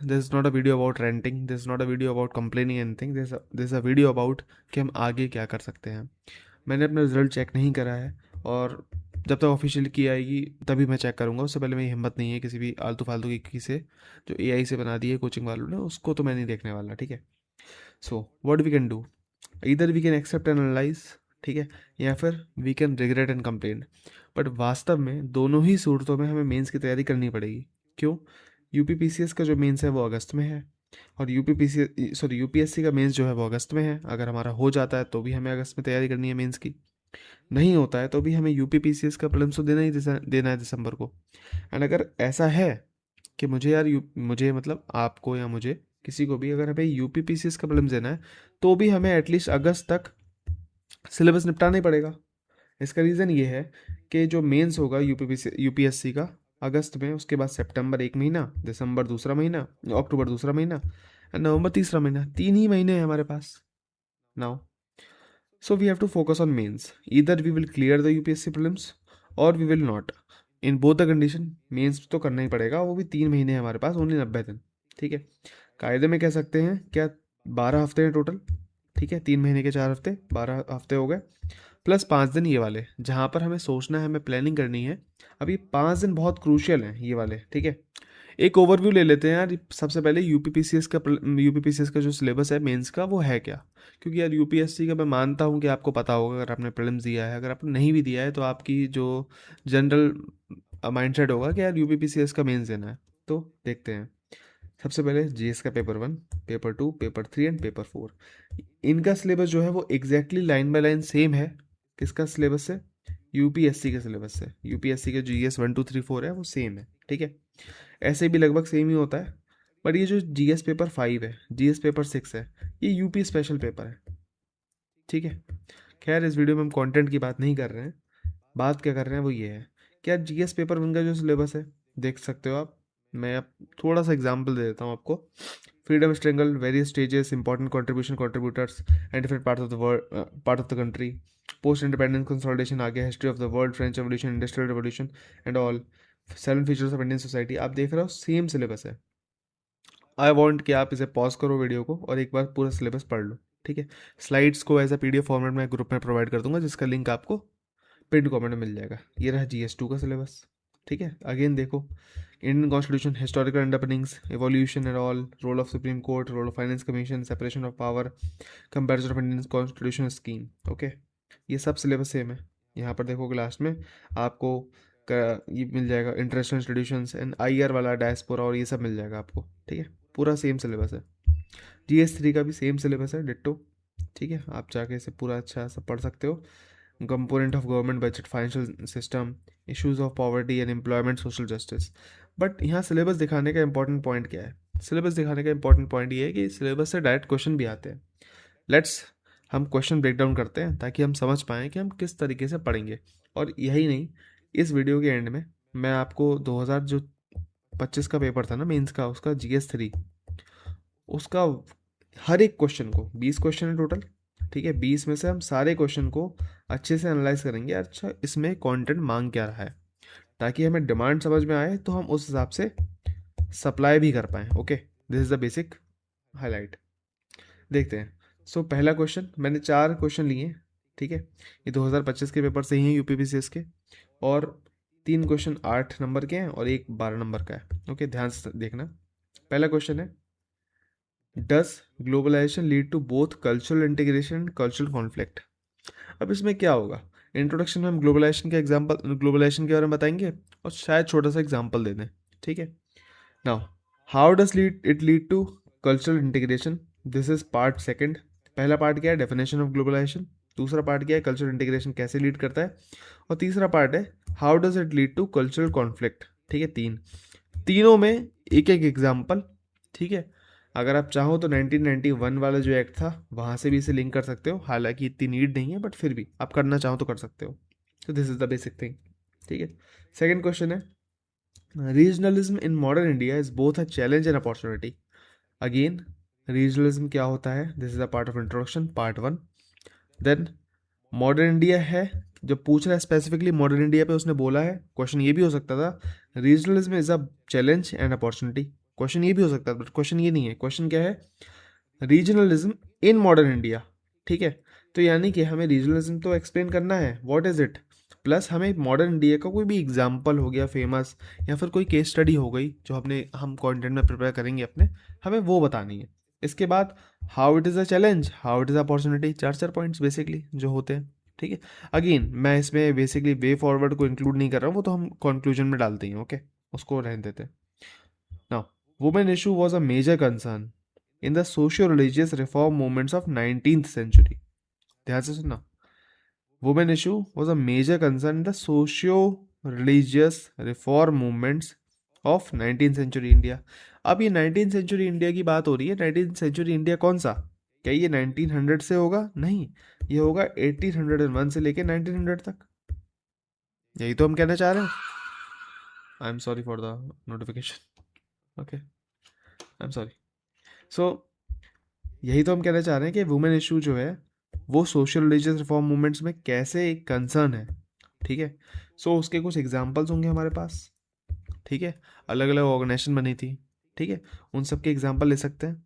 This is not a video about renting, this is not a video about complaining anything, this is a video about कि हम आगे क्या कर सकते हैं। मैंने अपना रिजल्ट चेक नहीं करा है, और जब तक ऑफिशियल की आएगी तभी मैं चेक करूँगा। उससे पहले मेरी हिम्मत नहीं है किसी भी आलतू फालतू की से, जो एआई से बना दी है कोचिंग वालों ने, उसको तो मैं नहीं देखने वाला, ठीक है। So what we can do, इधर we can accept and analyse, ठीक है, या फिर we can regret and complain. But वास्तव में दोनों ही सूरतों में हमें मेंस की तैयारी करनी पड़ेगी। क्यों? यूपीपीसीएस का जो मेंस है वो अगस्त में है, और यूपीएससी का मेंस जो है वो अगस्त में है। अगर हमारा हो जाता है तो भी हमें अगस्त में तैयारी करनी है मेंस की, नहीं होता है तो भी हमें यूपीपीसीएस का प्रीलिम्स तो देना है दिसंबर को। एंड अगर ऐसा है कि मुझे यार मुझे मतलब आपको या मुझे किसी को भी अगर हमें यूपीपीसीएस का प्रीलिम्स देना है, तो भी हमें एटलीस्ट अगस्त तक सिलेबस निपटाना ही पड़ेगा। इसका रीज़न ये है कि जो मेंस होगा यूपीएससी का अगस्त में, उसके बाद सितंबर एक महीना, दिसंबर दूसरा महीना, अक्टूबर दूसरा महीना, एंड नवंबर तीसरा महीना, 3 ही महीने हैं हमारे पास now. So we have to focus on mains. Either we will clear the UPSC prelims or we will not. In both the condition mains तो करना ही पड़ेगा, वो भी 3 महीने हैं हमारे पास, ओनली 90 दिन, ठीक है। कायदे में कह सकते हैं क्या, 12 हफ्ते हैं टोटल, ठीक है। 3 महीने के 4 हफ्ते, 12 हफ्ते हो गए, प्लस 5 दिन ये वाले जहाँ पर हमें सोचना है, हमें प्लानिंग करनी है। अब ये 5 दिन बहुत क्रूशियल हैं ये वाले, ठीक है। एक ओवरव्यू ले लेते हैं यार। सबसे पहले यूपीपीसीएस का जो सिलेबस है मेंस का, वो है क्या? क्योंकि यार यूपीएससी का मैं मानता हूँ कि आपको पता होगा, अगर आपने प्रीलिम्स दिया है, अगर आपने नहीं भी दिया है तो आपकी जो जनरल माइंडसेट होगा कि यार यूपीपीसीएस का मेंस देना है। तो देखते हैं। सबसे पहले जीएस का paper 1, paper 2, paper 3 and paper 4। इनका सिलेबस जो है वो exactly line by line same है। किसका सिलेबस से? यूपीएससी के सिलेबस से। यूपीएससी के जीएस 1 2 3 4 है वो सेम है, ठीक है। ऐसे भी लगभग सेम ही होता है। बट ये जो जीएस पेपर 5 है, जीएस पेपर 6 है, ये यूपी स्पेशल पेपर है, ठीक है। खैर इस वीडियो में हम कंटेंट की बात नहीं कर रहे हैं, बात क्या कर रहे हैं वो ये है कि यार जीएस पेपर 1 का जो सिलेबस है, देख सकते हो आप। मैं अब थोड़ा सा एग्जांपल दे देता हूँ आपको। Freedom struggle, various stages, important contributors and different part of the country, post independence consolidation आ गया, history of the world, French revolution, industrial revolution and all, 7 features of Indian society. आप देख रहे हो सेम सिलेबस है। I want कि आप इसे पॉज करो वीडियो को और एक बार पूरा सिलेबस पढ़ लो, ठीक है। स्लाइड्स को एज अ पीडीएफ फॉर्मेट में ग्रुप में प्रोवाइड कर दूंगा, जिसका लिंक आपको पिन कमेंट में मिल जाएगा। ये रहा GS2 का सिलेबस, ठीक है। अगेन देखो, Indian constitution, historical underpinnings, evolution and all, role of supreme court, role of finance commission, separation of power, comparison of Indian constitution scheme, okay. ये सब सिलेबस सेम है। यहाँ पर देखोगे लास्ट में आपको ये मिल जाएगा, इंटरनेशनल इंस्टीट्यूशंस एंड IR वाला, डायस्पोरा और ये सब मिल जाएगा आपको, ठीक है। पूरा सेम सिलेबस है। GS3 का भी सेम सिलेबस है, डिट्टो, ठीक है। आप जाके इसे पूरा अच्छा सब पढ़ सकते हो। Component of government budget, financial system, issues of poverty and employment, social justice. But यहाँ सिलेबस दिखाने का इंपॉर्टेंट पॉइंट क्या है? सिलेबस दिखाने का इंपॉर्टेंट पॉइंट ये है कि सिलेबस से डायरेक्ट क्वेश्चन भी आते हैं। लेट्स हम क्वेश्चन ब्रेक डाउन करते हैं ताकि हम समझ पाएँ कि हम किस तरीके से पढ़ेंगे। और यही नहीं, इस वीडियो के एंड में मैं आपको 2025 का पेपर था ना मेंस का, उसका GS3, उसका हर एक क्वेश्चन को, 20 क्वेश्चन है टोटल, ठीक है। 20 में से हम सारे क्वेश्चन को अच्छे से एनालाइज करेंगे, अच्छा इसमें कंटेंट मांग क्या रहा है, ताकि हमें डिमांड समझ में आए तो हम उस हिसाब से सप्लाई भी कर पाएँ, okay. This is the basic highlight. देखते हैं। सो पहला क्वेश्चन, मैंने 4 क्वेश्चन लिए हैं, ठीक है। ये 2025 के पेपर से ही हैं यूपीपीसीएस के, और 3 क्वेश्चन 8 नंबर के हैं और एक 12 नंबर का है, ओके। ध्यान से देखना। पहला क्वेश्चन है, does globalisation lead to both cultural integration and cultural conflict? अब इसमें क्या होगा, इंट्रोडक्शन में हम ग्लोबलाइजेशन के बारे में बताएंगे और शायद छोटा सा एग्जाम्पल दे दें, ठीक है। Now how does lead to cultural integration? This is part second. पहला पार्ट क्या है, डेफिनेशन ऑफ ग्लोबलाइजेशन। दूसरा पार्ट क्या है, कल्चरल इंटीग्रेशन कैसे लीड करता है। और तीसरा पार्ट है, how does it lead to cultural conflict, ठीक है। तीनों में एक एक एग्जाम्पल, ठीक है। अगर आप चाहो तो 1991 वाला जो एक्ट था वहाँ से भी इसे लिंक कर सकते हो, हालांकि इतनी नीड नहीं है, बट फिर भी आप करना चाहो तो कर सकते हो। तो this is the basic thing, ठीक है। सेकेंड क्वेश्चन है, regionalism in modern India is both a challenge and opportunity. Again regionalism क्या होता है, this is a part of introduction, part 1। Then modern India है, जब पूछ रहा है स्पेसिफिकली मॉडर्न इंडिया पे, उसने बोला है, क्वेश्चन ये भी हो सकता था, regionalism is a challenge and opportunity. Question ये भी हो सकता है, बट क्वेश्चन ये नहीं है। क्वेश्चन क्या है, रीजनलिज्म इन मॉडर्न इंडिया। ठीक है, तो यानी कि हमें रीजनलिज्म तो एक्सप्लेन करना है, व्हाट इज इट, प्लस हमें मॉडर्न इंडिया का कोई भी एग्जाम्पल हो गया फेमस, या फिर कोई केस स्टडी हो गई जो हम कंटेंट में प्रिपेयर करेंगे अपने, हमें वो बतानी है। इसके बाद how it is a challenge, how it is opportunity, चार चार पॉइंट्स बेसिकली जो होते हैं। ठीक है, अगेन मैं इसमें बेसिकली वे फॉरवर्ड को इंक्लूड नहीं कर रहा हूँ, वो तो हम कंक्लूजन में डालते हैं। ओके, उसको रहने देते हैं। Now, women issue was a major concern in the socio religious reform movements of 19th century. ध्यान से सुनना, women issue was a major concern in the socio religious reform movements of 19th century India. अब ये 19th century India की बात हो रही है। 19th सेंचुरी इंडिया कौन सा, क्या ये 1900 से होगा? नहीं, ये होगा 1801 से लेके 1900 तक। यही तो हम कहना चाह रहे हैं। I am sorry for the notification. Okay, I am sorry. So यही तो हम कहना चाह रहे हैं कि वुमेन इशू जो है वो सोशल रिलीजियस रिफॉर्म मूवमेंट्स में कैसे एक कंसर्न है। ठीक है, सो उसके कुछ एग्जाम्पल्स होंगे हमारे पास। ठीक है, अलग अलग ऑर्गेनाइजेशन बनी थी। ठीक है, उन सब के एग्जाम्पल ले सकते हैं।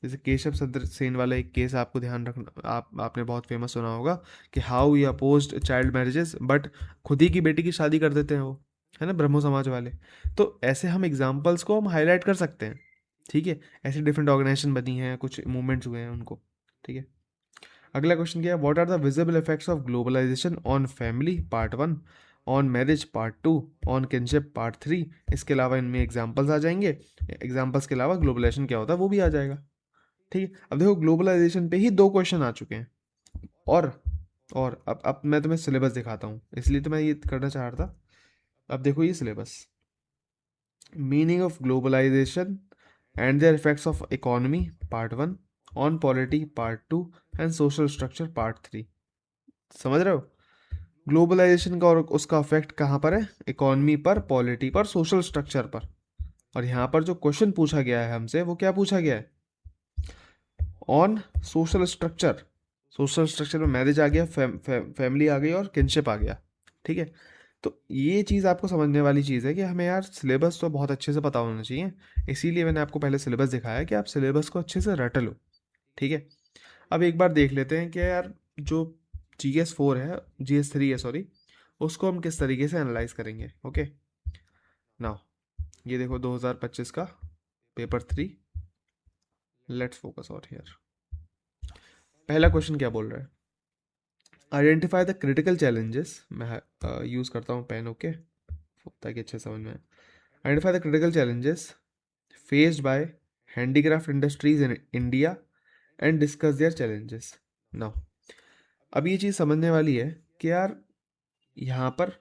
जैसे केशव चंद्र सेन वाला एक केस आपको ध्यान रखना, आपने बहुत फेमस सुना होगा कि how he opposed child marriages, but खुद ही की बेटी की शादी कर देते हैं वो, है ना, ब्रह्मो समाज वाले। तो ऐसे हम एग्जाम्पल्स को हम हाईलाइट कर सकते हैं। ठीक है, ऐसी डिफरेंट ऑर्गेनाइजेशन बनी हैं, कुछ मूवमेंट्स हुए हैं उनको। ठीक है, अगला क्वेश्चन क्या है, what are the visible effects of globalisation on family part 1, on marriage part 2, on kinship part 3। इसके अलावा इनमें एग्जाम्पल्स आ जाएंगे। एग्जाम्पल्स के अलावा ग्लोबलाइजेशन क्या होता है वो भी आ जाएगा। ठीक है, अब देखो ग्लोबलाइजेशन पे ही 2 क्वेश्चन आ चुके हैं। और अब मैं तुम्हें सिलेबस दिखाता हूँ, इसलिए तो मैं ये करना चाह रहा था। अब देखो ये syllabus, meaning of globalisation and their effects of economy part 1, on polity part 2 and social structure part 3। समझ रहे हो, ग्लोबलाइजेशन का और उसका इफेक्ट कहाँ पर है, इकोनॉमी पर, पॉलिटी पर, सोशल स्ट्रक्चर पर। और यहाँ पर जो क्वेश्चन पूछा गया है हमसे वो क्या पूछा गया है, on social structure. Social structure में मैरिज आ गया, फैमिली आ गई और किनशिप आ गया। ठीक है, तो ये चीज़ आपको समझने वाली चीज़ है कि हमें यार सिलेबस तो बहुत अच्छे से पता होना चाहिए। इसीलिए मैंने आपको पहले सिलेबस दिखाया कि आप सिलेबस को अच्छे से रट लो। ठीक है, अब एक बार देख लेते हैं कि यार जो GS4 है, GS3 है सॉरी, उसको हम किस तरीके से एनालाइज करेंगे। ओके, नाउ ये देखो 2025 का paper 3, let's focus out here. पहला क्वेश्चन क्या बोल रहा है, आइडेंटिफाई द क्रिटिकल चैलेंजेस। मैं यूज़ करता हूँ पेन, ओके, ताकि अच्छे समझ में आए। Identify the critical challenges faced by handicraft industries in India and discuss their challenges. Now अब ये चीज़ समझने वाली है कि यार यहाँ पर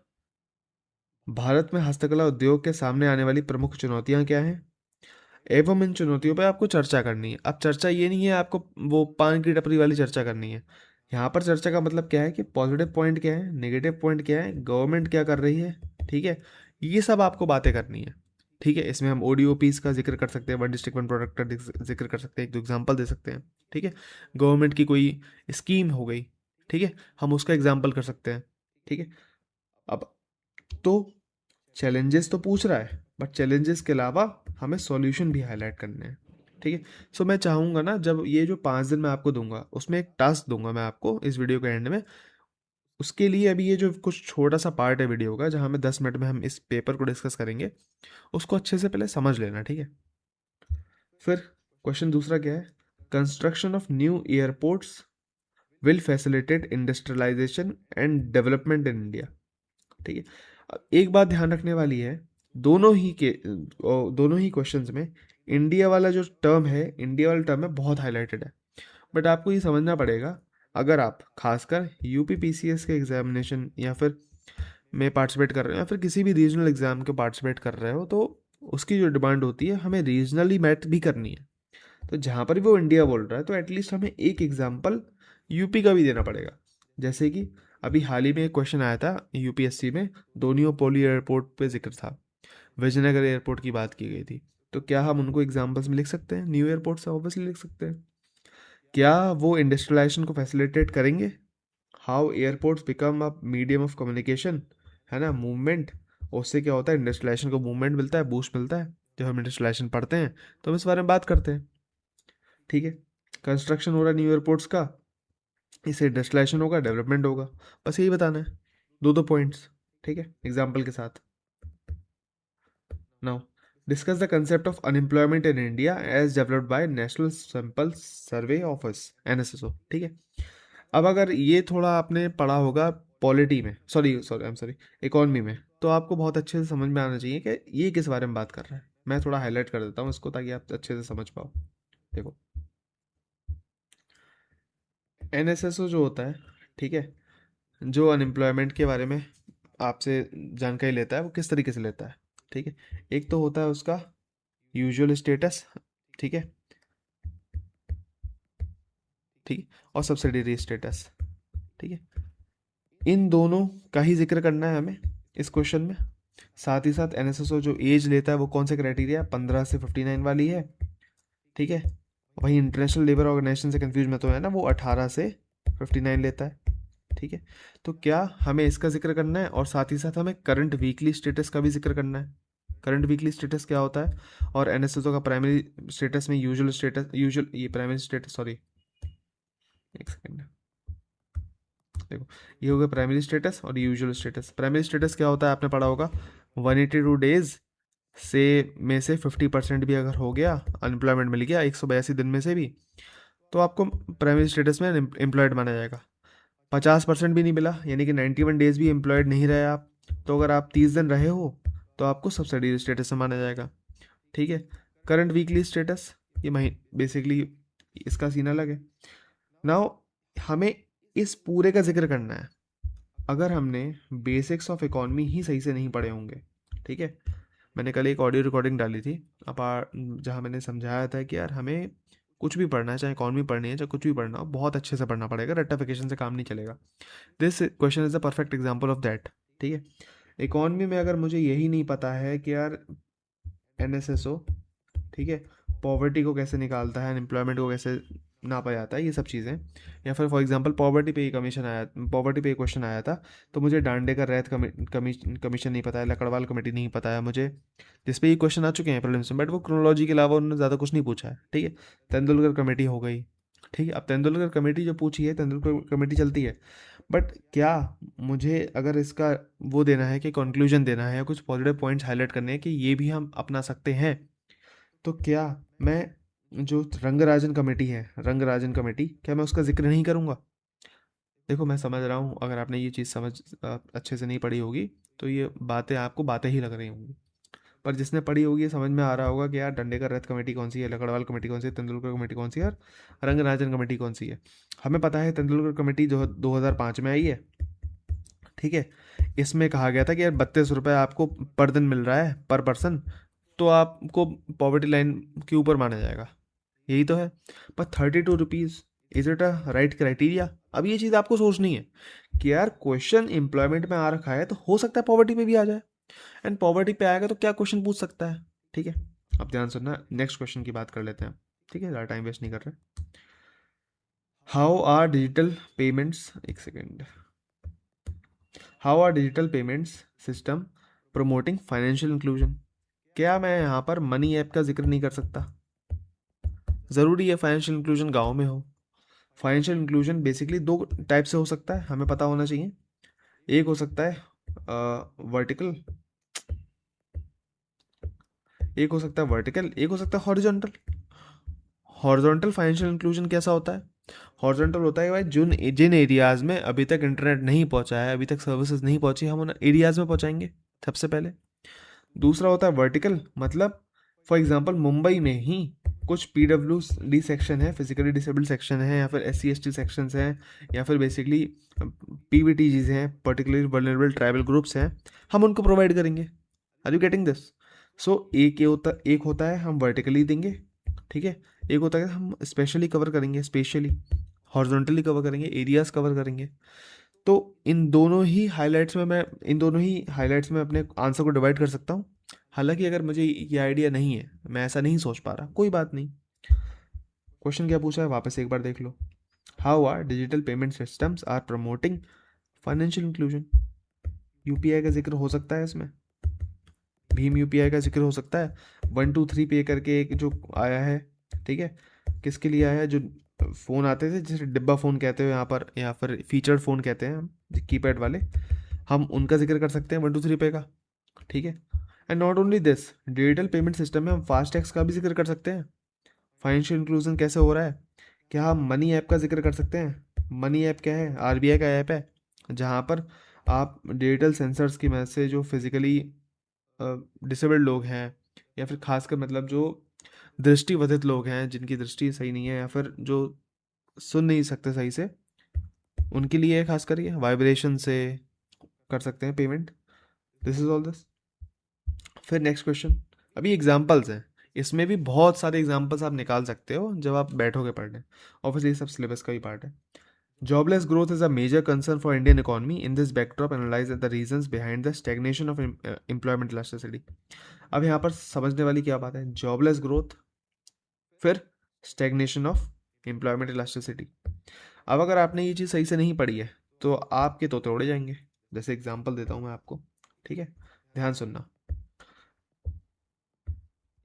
भारत में हस्तकला उद्योग के सामने आने वाली प्रमुख चुनौतियाँ क्या हैं, एवं इन चुनौतियों पर आपको चर्चा करनी है। अब चर्चा ये नहीं है आपको वो पान की टपरी वाली चर्चा करनी है। यहाँ पर चर्चा का मतलब क्या है कि पॉजिटिव पॉइंट क्या है, नेगेटिव पॉइंट क्या है, गवर्नमेंट क्या कर रही है। ठीक है, ये सब आपको बातें करनी है। ठीक है, इसमें हम ODOPs का जिक्र कर सकते हैं, वन डिस्ट्रिक्ट वन प्रोडक्ट का जिक्र कर सकते हैं, एक दो एग्जाम्पल दे सकते हैं। ठीक है, गवर्नमेंट की कोई स्कीम हो गई, ठीक है, हम उसका एग्जाम्पल कर सकते हैं। ठीक है, अब तो चैलेंजेस तो पूछ रहा है, बट चैलेंजेस के अलावा हमें सॉल्यूशन भी हाईलाइट करने हैं। ठीक है, सो मैं चाहूँगा ना, जब ये जो 5 दिन मैं आपको दूंगा उसमें एक टास्क दूंगा मैं आपको इस वीडियो के एंड में। उसके लिए अभी ये जो कुछ छोटा सा पार्ट है वीडियो का जहाँ में 10 मिनट में हम इस पेपर को डिस्कस करेंगे, उसको अच्छे से पहले समझ लेना। ठीक है, फिर क्वेश्चन दूसरा क्या है, construction of new airports will facilitate industrialisation and development in India. ठीक है, अब एक बात ध्यान रखने वाली है, दोनों ही क्वेश्चंस में इंडिया वाला जो टर्म है, इंडिया वाला टर्म है बहुत हाईलाइटेड है। बट आपको ये समझना पड़ेगा, अगर आप खासकर UP PCS के एग्जामिनेशन या फिर में पार्टिसिपेट कर रहे हो या फिर किसी भी रीजनल एग्जाम के पार्टिसिपेट कर रहे हो, तो उसकी जो डिमांड होती है हमें रीजनली मैथ भी करनी है। तो जहाँ पर भी वो इंडिया बोल रहा है तो एटलीस्ट हमें एक एग्जाम्पल यूपी का भी देना पड़ेगा। जैसे कि अभी हाल ही में एक क्वेश्चन आया था UPSC में, दोनियोपोली एयरपोर्ट पे जिक्र था, विजयनगर एयरपोर्ट की बात की गई थी। तो क्या हम उनको एग्जाम्पल्स में लिख सकते हैं, न्यू एयरपोर्ट से ऑब्वियसली लिख सकते हैं। क्या वो इंडस्ट्रियलाइजेशन को फैसिलिटेट करेंगे, how airports become a medium of communication, है ना, मूवमेंट। उससे क्या होता है, इंडस्ट्रियलाइजेशन को मूवमेंट मिलता है, बूस्ट मिलता है। जब हम इंडस्ट्रियलाइजेशन पढ़ते हैं तो हम इस बारे में बात करते हैं, ठीक है। कंस्ट्रक्शन हो रहा है न्यू एयरपोर्ट्स का, इससे इंडस्ट्रियलाइजेशन होगा, डेवलपमेंट होगा, बस यही बताना है, दो दो पॉइंट्स, ठीक है, एग्जाम्पल के साथ। Now discuss the concept of unemployment in India as developed by national sample survey office, NSSO, ठीक है। अब अगर ये थोड़ा आपने पढ़ा होगा पॉलिटी में, sorry sorry I am sorry, economy में, तो आपको बहुत अच्छे से समझ में आना चाहिए कि ये किस बारे में बात कर रहा है। मैं थोड़ा हाईलाइट कर देता हूँ इसको ताकि आप अच्छे से समझ पाओ। देखो, एनएसएसओ जो होता है, ठीक है, जो अनएम्प्लॉयमेंट के बारे में आपसे जानकारी लेता है, वो किस तरीके से लेता है, ठीक है। एक तो होता है उसका यूजुअल स्टेटस, ठीक है, ठीक है, और सब्सिडियरी स्टेटस, ठीक है। इन दोनों का ही जिक्र करना है हमें इस क्वेश्चन में। साथ ही साथ एनएसएसओ जो एज लेता है वो कौन से क्राइटेरिया, 15 से 59 वाली है, ठीक है। वही इंटरनेशनल लेबर ऑर्गेनाइजेशन से कंफ्यूज मत हो है ना, वो 18 से 59 लेता है, ठीक है। तो क्या हमें इसका जिक्र करना है, और साथ ही साथ हमें करंट वीकली स्टेटस का भी जिक्र करना है। करंट वीकली स्टेटस क्या होता है, और एनएसएसओ का प्राइमरी स्टेटस में यूजुअल स्टेटस, यूजुअल ये प्राइमरी स्टेटस, सॉरी एक सेकेंड, देखो, ये हो गया प्राइमरी स्टेटस और यूजुअल स्टेटस। प्राइमरी स्टेटस क्या होता है आपने पढ़ा होगा, 182 डेज से में से 50% भी अगर हो गया, अनएम्प्लॉयमेंट मिल गया 182 दिन में से भी, तो आपको प्राइमरी स्टेटस में एम्प्लॉयड माना जाएगा। 50% भी नहीं मिला, यानी कि 91 डेज भी एम्प्लॉयड नहीं रहे आप, तो अगर आप 30 दिन रहे हो तो आपको सब्सिडी स्टेटस में माना जाएगा, ठीक है। करंट वीकली स्टेटस, ये बेसिकली इसका सीन अलग है। नाउ हमें इस पूरे का जिक्र करना है। अगर हमने बेसिक्स ऑफ इकोनॉमी ही सही से नहीं पढ़े होंगे, ठीक है, मैंने कल एक ऑडियो रिकॉर्डिंग डाली थी जहाँ मैंने समझाया था कि यार हमें कुछ भी पढ़ना है, चाहे इकोनॉमी पढ़नी है, चाहे कुछ भी पढ़ना हो, बहुत अच्छे से पढ़ना पड़ेगा, रट्टाफिकेशन से काम नहीं चलेगा। This question is the perfect example of that, ठीक है। इकोनॉमी में अगर मुझे यही नहीं पता है कि यार एनएसएसओ, ठीक है, पॉवर्टी को कैसे निकालता है, अनएम्प्लॉयमेंट को कैसे नापा जाता है, ये सब चीज़ें, या फिर फॉर एग्जांपल पॉवर्टी पे क्वेश्चन आया था, तो मुझे डांडे का रैत कमीशन नहीं पता है, लकड़वाल कमेटी नहीं पता है मुझे, जिस पे ये क्वेश्चन आ चुके हैं प्रीलिम्स में, बट वो क्रोनोलॉजी के अलावा उन्होंने ज़्यादा कुछ नहीं पूछा है, ठीक है। तेंदुलकर कमेटी हो गई, ठीक है। अब तेंदुलकर कमेटी जो पूछी है, तेंदुलकर कमेटी चलती है, बट क्या मुझे अगर इसका वो देना है कि कंक्लूजन देना है या कुछ पॉजिटिव पॉइंट्स हाईलाइट करने हैं कि ये भी हम अपना सकते हैं, तो क्या मैं जो रंगराजन कमेटी है, रंगराजन कमेटी, क्या मैं उसका जिक्र नहीं करूँगा। देखो, मैं समझ रहा हूँ अगर आपने ये चीज़ अच्छे से नहीं पढ़ी होगी तो ये बातें आपको बातें ही लग रही होंगी, पर जिसने पढ़ी होगी समझ में आ रहा होगा कि यार डंडे का रथ कमेटी कौन सी है, लकड़वाल कमेटी कौन सी है, तेंदुलकर कमेटी कौन सी है, और रंगराजन कमेटी कौन सी है। हमें पता है तेंदुलकर कमेटी जो 2005 में आई है, ठीक है। इसमें कहा गया था कि यार 32 रुपये आपको पर दिन मिल रहा है पर पर्सन, तो आपको पॉवर्टी लाइन के ऊपर माना जाएगा, यही तो है। पर 32 rupees, is it a right criteria. अब ये चीज़ आपको सोचनी है कि यार क्वेश्चन एम्प्लॉयमेंट में आ रखा है, तो हो सकता है पॉवर्टी पे भी आ जाए, एंड पॉवर्टी पे आएगा तो क्या क्वेश्चन पूछ सकता है, ठीक है। अब ध्यान सुनना, नेक्स्ट क्वेश्चन की बात कर लेते हैं, ठीक है, ज़्यादा टाइम वेस्ट नहीं कर रहे। हाउ आर डिजिटल पेमेंट्स, एक second, how are digital payments system promoting financial inclusion. क्या मैं यहाँ पर मनी ऐप का जिक्र नहीं कर सकता। ज़रूरी है फाइनेंशियल इंक्लूजन गाँव में हो। फाइनेंशियल इंक्लूजन बेसिकली दो टाइप से हो सकता है, हमें पता होना चाहिए। एक हो सकता है वर्टिकल, एक हो सकता है वर्टिकल, एक हो सकता है हॉरिजॉन्टल। हॉरिजॉन्टल फाइनेंशियल इंक्लूजन कैसा होता है, हॉरिजॉन्टल होता है भाई जिन एरियाज़ में अभी तक इंटरनेट नहीं पहुंचा है, अभी तक सर्विसेज नहीं पहुंची, हम उन एरियाज़ में पहुंचाएंगे सबसे पहले। दूसरा होता है वर्टिकल, मतलब फॉर एग्जांपल मुंबई में ही कुछ PWD सेक्शन है, फिजिकली डिसेबल्ड सेक्शन है, या फिर SC ST सेक्शंस हैं, या फिर बेसिकली PVTGs हैं, पर्टिकुलरली वल्नरेबल ट्राइबल ग्रुप्स हैं, हम उनको प्रोवाइड करेंगे। Are you getting this. So एक होता है हम वर्टिकली देंगे, ठीक है। एक होता है हम स्पेशली कवर करेंगे, स्पेशली हॉरिजॉन्टली कवर करेंगे, एरियाज कवर करेंगे। तो इन दोनों ही हाइलाइट्स में अपने आंसर को डिवाइड कर सकता हूँ। हालांकि अगर मुझे ये आइडिया नहीं है, मैं ऐसा नहीं सोच पा रहा, कोई बात नहीं। क्वेश्चन क्या पूछा है वापस एक बार देख लो। How are digital payment systems are promoting financial inclusion. UPI का जिक्र हो सकता है इसमें, भीम यूपीआई का जिक्र हो सकता है। 123 पे करके एक जो आया है, ठीक है, किसके लिए आया है, जो फ़ोन आते थे जैसे डिब्बा फ़ोन कहते हो यहाँ पर, या फिर फीचर्ड फ़ोन कहते हैं हम, कीपैड वाले, हम उनका जिक्र कर सकते हैं 123 पे का, ठीक है। And not only this, digital payment system में हम फास्टैग्स का भी जिक्र कर सकते हैं। फाइनेंशियल इंक्लूजन कैसे हो रहा है, क्या हम मनी ऐप का जिक्र कर सकते हैं। मनी ऐप क्या है, आरबीआई का ऐप है, जहाँ पर आप डिजिटल सेंसर्स की मदद से जो फिजिकली डिसेबल्ड लोग हैं, या फिर खासकर मतलब जो दृष्टिवर्धित लोग हैं जिनकी दृष्टि सही नहीं है, या फिर जो सुन नहीं सकते सही से, उनके लिए खास कर ये वाइब्रेशन से कर सकते हैं payment. This is all this. फिर नेक्स्ट क्वेश्चन, अभी एग्जाम्पल्स हैं, इसमें भी बहुत सारे एग्जाम्पल्स आप निकाल सकते हो जब आप बैठोगे पढ़ने, ऑब्वियसली ये सब सिलेबस का ही पार्ट है। Jobless growth is a major concern for Indian economy. In this backdrop, analyze the reasons behind the stagnation of employment elasticity. अब यहाँ पर समझने वाली क्या बात है, जॉबलेस ग्रोथ, फिर स्टेगनेशन ऑफ एम्प्लॉयमेंट इलास्टिसिटी। अब अगर आपने ये चीज़ सही से नहीं पढ़ी है तो आपके तोते उड़े जाएंगे। जैसे एग्जांपल देता हूँ मैं आपको, ठीक है, ध्यान सुनना।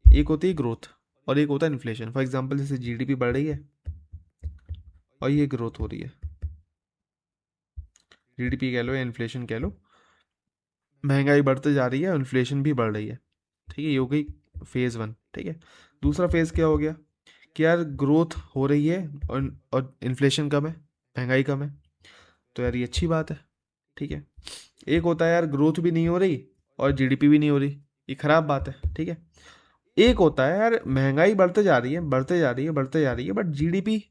एक होती है ग्रोथ और एक होता है इन्फ्लेशन। फॉर एग्जांपल जैसे जीडीपी बढ़ रही है और ये ग्रोथ हो रही है, जीडीपी कह लो या इन्फ्लेशन कह लो, महंगाई बढ़ते जा रही है और इन्फ्लेशन भी बढ़ रही है, ठीक है, ये हो गई फेज़ 1, ठीक है। दूसरा फेज़ क्या हो गया कि यार ग्रोथ हो रही है और इन्फ्लेशन कम है, महंगाई कम है, तो यार ये अच्छी बात है, ठीक है। एक होता है यार ग्रोथ भी नहीं हो रही और जीडीपी भी नहीं हो रही, ये खराब बात है, ठीक है। एक होता है यार महंगाई बढ़ते जा रही है, बढ़ते जा रही है, बढ़ते जा रही है, बट जीडीपी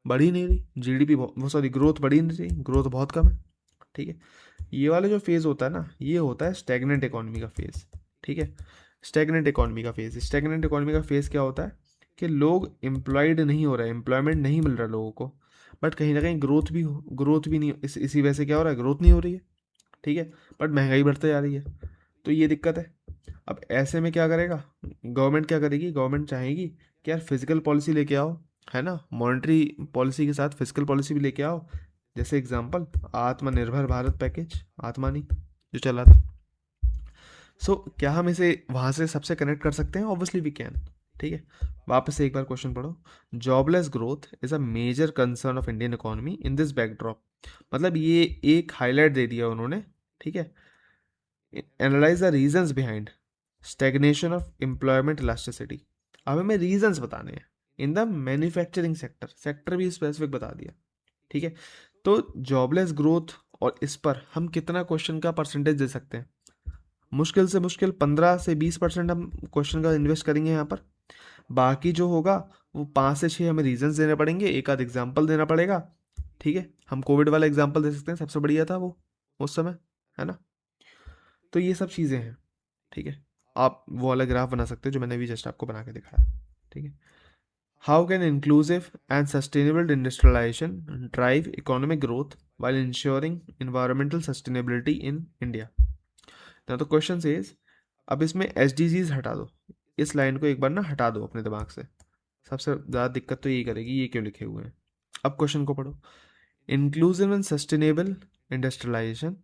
बढ़ ही नहीं रही, जीडीपी वो सॉरी ग्रोथ बढ़ ही नहीं रही, ग्रोथ बहुत कम है, ठीक है। ये वाला जो फेज़ होता है ना, ये होता है स्टैग्नेंट इकोनॉमी का फेज़, ठीक है। स्टैग्नेंट इकोनॉमी का फेज़, स्टैग्नेंट इकोनॉमी का फेज़ क्या होता है कि लोग एम्प्लॉयड नहीं हो रहे, एम्प्लॉयमेंट नहीं मिल रहा लोगों को, बट कहीं ना कहीं ग्रोथ भी नहीं, इसी वजह से क्या हो रहा है, ग्रोथ नहीं हो रही है, ठीक है, बट महंगाई बढ़ते जा रही है, तो ये दिक्कत है। अब ऐसे में क्या करेगा गवर्नमेंट, क्या करेगी, गवर्नमेंट चाहेगी कि यार फिजिकल पॉलिसी लेके आओ, है ना, मॉनेटरी पॉलिसी के साथ फिजिकल पॉलिसी भी लेके आओ। जैसे एग्जांपल आत्मनिर्भर भारत पैकेज, आत्मानी जो चला था। सो क्या हम इसे वहाँ से सबसे कनेक्ट कर सकते हैं, ऑब्वियसली वी कैन, ठीक है। वापस से एक बार क्वेश्चन पढ़ो, jobless growth is a major concern of Indian economy in this backdrop, मतलब ये एक हाईलाइट दे दिया उन्होंने, ठीक है। Analyse the reasons behind stagnation of employment elasticity. अब हमें रीजंस बताने हैं in the manufacturing sector, sector भी स्पेसिफिक बता दिया, ठीक है। तो जॉबलेस ग्रोथ और इस पर हम कितना क्वेश्चन का परसेंटेज दे सकते हैं, मुश्किल से मुश्किल 15 से 20% हम क्वेश्चन का इन्वेस्ट करेंगे यहाँ पर। बाकी जो होगा वो 5 से 6 हमें रीजंस देने पड़ेंगे, एक आध एग्जाम्पल देना पड़ेगा, ठीक है। हम कोविड वाला एग्जाम्पल दे सकते हैं, सबसे बढ़िया था वो उस समय, है ना। तो ये सब चीज़ें हैं, ठीक है। आप वो वाला ग्राफ बना सकते हो जो मैंने अभी जस्ट आपको बना के दिखाया, ठीक है। How can inclusive and sustainable industrialisation drive economic growth while ensuring environmental sustainability in India? ना तो क्वेश्चन इज, अब इसमें एस हटा दो, इस लाइन को एक बार ना हटा दो अपने दिमाग से, सबसे ज़्यादा दिक्कत तो यही करेगी, ये क्यों लिखे हुए हैं। अब क्वेश्चन को पढ़ो, inclusive and sustainable industrialisation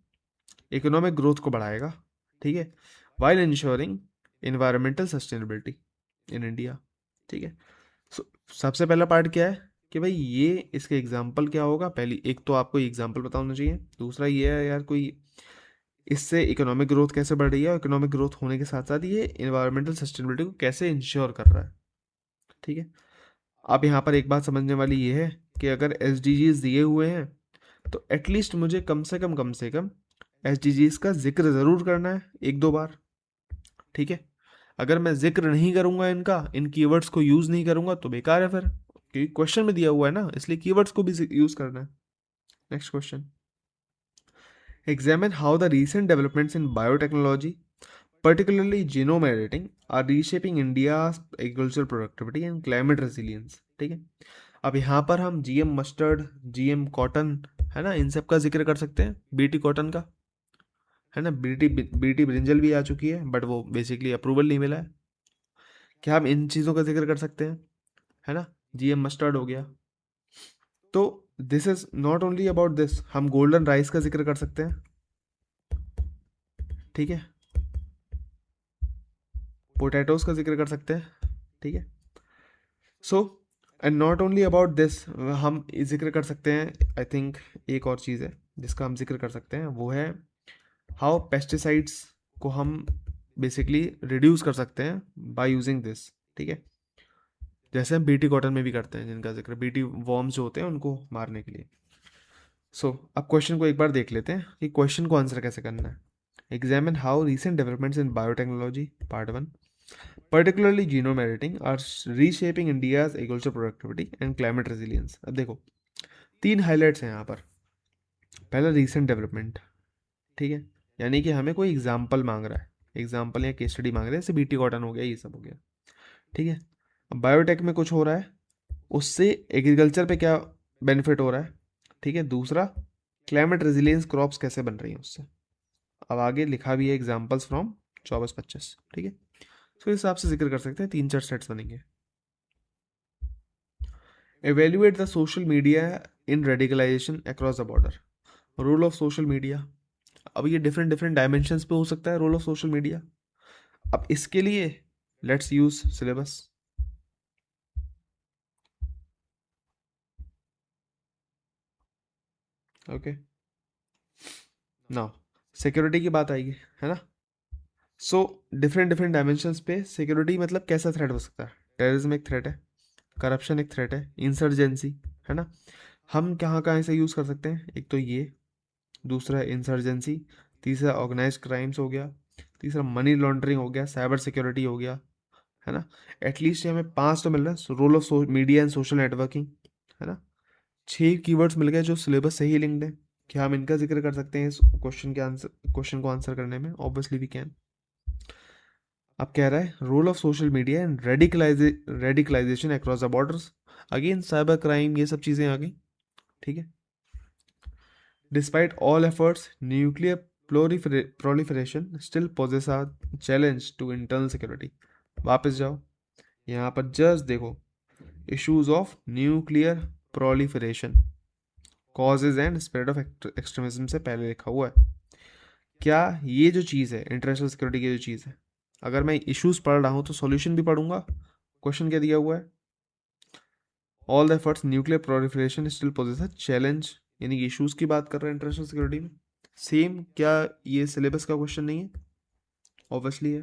economic growth को बढ़ाएगा, ठीक है, while ensuring environmental sustainability in India, ठीक है। सबसे पहला पार्ट क्या है कि भाई ये इसके एग्जाम्पल क्या होगा, पहली एक तो आपको एग्जाम्पल पता होना चाहिए, दूसरा ये है यार कोई इससे इकोनॉमिक ग्रोथ कैसे बढ़ रही है, और इकोनॉमिक ग्रोथ होने के साथ साथ ये इन्वायरमेंटल सस्टेनेबिलिटी को कैसे इंश्योर कर रहा है, ठीक है। अब यहाँ पर एक बात समझने वाली ये है कि अगर एस दिए हुए हैं तो एटलीस्ट मुझे कम से कम एस का जिक्र ज़रूर करना है एक दो बार, ठीक है। अगर मैं जिक्र नहीं करूँगा इनका, इन कीवर्ड्स को यूज़ नहीं करूँगा तो बेकार है फिर, क्योंकि क्वेश्चन में दिया हुआ है ना, इसलिए कीवर्ड्स को भी यूज़ करना है। Next question, examine how the recent developments in biotechnology particularly genome editing are reshaping India's agricultural productivity and climate resilience, ठीक है। अब यहाँ पर हम जीएम मस्टर्ड, जीएम कॉटन, है ना, इन सब का जिक्र कर सकते हैं, बीटी कॉटन का, है ना, बीटी ब्रिंजल भी आ चुकी है बट वो बेसिकली अप्रूवल नहीं मिला है, क्या हम इन चीज़ों का जिक्र कर सकते हैं, है ना, जीएम मस्टर्ड हो गया। तो this is not only about this, हम गोल्डन राइस का जिक्र कर सकते हैं, ठीक है। पोटैटोज का जिक्र कर सकते हैं, ठीक है। So and not only about this, हम जिक्र कर सकते हैं, आई थिंक एक और चीज़ है जिसका हम जिक्र कर सकते हैं, वो है हाउ पेस्टिसाइड्स को हम बेसिकली रिड्यूस कर सकते हैं बाय यूजिंग दिस, ठीक है। जैसे हम बीटी कॉटन में भी करते हैं, जिनका जिक्र बीटी वॉर्म्स जो होते हैं उनको मारने के लिए। अब क्वेश्चन को एक बार देख लेते हैं कि क्वेश्चन को आंसर कैसे करना है। Examine how recent developments in biotechnology part 1, particularly genome editing, are reshaping India's agricultural productivity and climate resilience। अब देखो 3 हाईलाइट्स हैं यहाँ पर। पहला रीसेंट डेवलपमेंट, ठीक है, यानी कि हमें कोई एग्जाम्पल मांग रहा है, एग्जाम्पल या केस स्टडी मांग रहा है, जैसे बीटी कॉटन हो गया, ये सब हो गया, ठीक है। अब बायोटेक में कुछ हो रहा है, उससे एग्रीकल्चर पे क्या बेनिफिट हो रहा है, ठीक है। दूसरा, क्लाइमेट रेजिलियंस क्रॉप्स कैसे बन रही हैं उससे। अब आगे लिखा भी है एग्जाम्पल्स फ्रॉम 24-25, ठीक है। तो इस हिसाब से जिक्र कर सकते हैं, 3-4 सेट्स बनेंगे। Evaluate the social media in radicalisation across the border. Role of social media, अब ये डिफरेंट डिफरेंट डायमेंशंस पे हो सकता है रोल ऑफ सोशल मीडिया। अब इसके लिए let's use syllabus. Okay, now security की बात आएगी, है ना। सो डिफरेंट डिफरेंट डायमेंशंस पे सिक्योरिटी मतलब कैसा थ्रेट हो सकता है। टेररिज्म एक थ्रेट है, करप्शन एक थ्रेट है, इंसर्जेंसी, है ना। हम कहाँ कहाँ से यूज़ कर सकते हैं, एक तो ये, दूसरा इंसर्जेंसी, तीसरा ऑर्गेनाइज क्राइम्स हो गया, तीसरा मनी लॉन्ड्रिंग हो गया, साइबर सिक्योरिटी हो गया, है ना। एटलीस्ट हमें 5 तो मिल रहा है। Role of media and social networking, है ना। 6 कीवर्ड्स मिल गए जो सिलेबस से ही लिंक्ड है। क्या हम इनका जिक्र कर सकते हैं इस क्वेश्चन को आंसर करने में? Obviously we can. अब कह रहा है role of social media and radicalisation across the borders, again cyber crime, ये सब चीज़ें आ गई, ठीक है। Despite all efforts, nuclear proliferation still poses a challenge to internal security। वापस जाओ, यहाँ पर जस्ट देखो, issues of nuclear proliferation, causes and spread of extremism से पहले लिखा हुआ है। क्या ये जो चीज़ है इंटरनेशनल सिक्योरिटी की जो चीज़ है, अगर मैं इश्यूज पढ़ रहा हूँ तो सॉल्यूशन भी पढ़ूंगा। क्वेश्चन क्या दिया हुआ है, all the efforts nuclear proliferation still poses a challenge, यानी कि इश्यूज की बात कर रहे हैं इंटरनेशनल सिक्योरिटी में। सेम, क्या ये सिलेबस का क्वेश्चन नहीं है? ऑब्वियसली है।